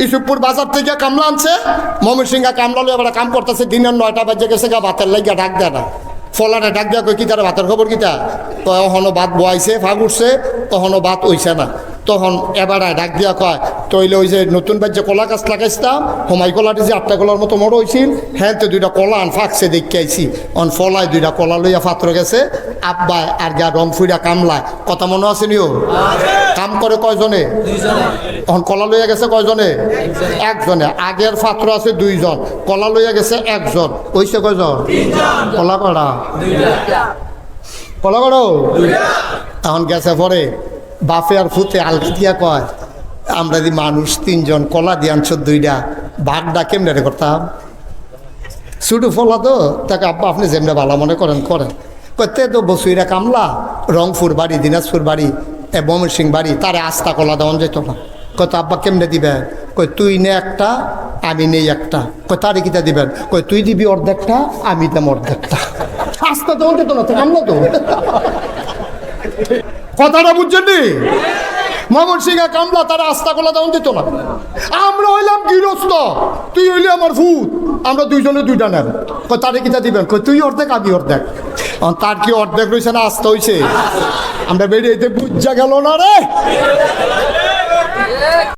ইসুপুর বাজার থেকে কামলা আনছে, ময়মনসিংহা কামলা লয়ে এবার কাম করতেছে, দিনের 9টা বাজে গেছে গা, ভাতের লাগিয়া ডাক দেয় না। ফলাটা ডাক দেওয়া কই কি তারা ভাতের খবর কিতা, তো এখনও ভাত বয়াইছে, ফাগ উঠছে, তখনও ভাত হইছে না। তখন এবার ডাক দিয়া কয় তইলে ওই যে নতুন বাজ্যে কলা গাছ লাগাইছিলাম, হোমাই কলাটি যে 8টা কলার মতো বড় হয়েছিল, হ্যাঁ তো 2টা কলা আন ফাঁকছে দেখে আইছি। অন ফলায় 2টা কলা লইয়া পাত্র গেছে আব্বায় আর গা রং ফুইরা কামলায়। কথা মনে আছে নিও? কাম করে কয়জনে? এখন কলা লইয়া গেছে কয়জনে? একজনে। আগের পাত্র আছে 2 জন, কলা লইয়া গেছে 1 জন, হইছে কয়জন? কলা কড়া কলা করো। এখন গেছে পরে বাপে আর ফুতে আলগা দিয়া কয় আমরা যদি মানুষ 3 জন কলা দিয়ে আনছো 2টা, ভাগটা কেমনে রে করতাম? ছোটো ফলা তো, তাকে আব্বা আপনি যেমনি ভালো মনে করেন করেন। কইতে তো বসুইরা কামলা, রংপুর বাড়ি, দিনাজপুর বাড়ি, ময়মনসিং বাড়ি, তারে আস্তা কলা দেওয়া যেত না। কত আব্বা কেমনে দিবেন? কই তুই নে একটা, আমি নেই একটা। কই তারে কিতা দিবেন? কই তুই দিবি অর্ধেকটা, আমি দাম অর্ধেকটা। আস্তা দেওয়া যেত না তো, কামলা তো। কথাটা বুঝছেন নি? ময়মনসিংহা কামলা, তারা আস্তা কলা দেওয়া যেত না। আমরা হইলাম গৃহস্থ, তুই হইলি আমার ভূত, আমরা 2 জনে 2টা নেব। কই তারে কিতা দিবেন? কই তুই অর্ধেক, আমি অর্ধেক। তার কি অর্ধেক রয়েছে না আস্তা হয়েছে? আমরা বেরিয়ে বুঝা গেল না রে।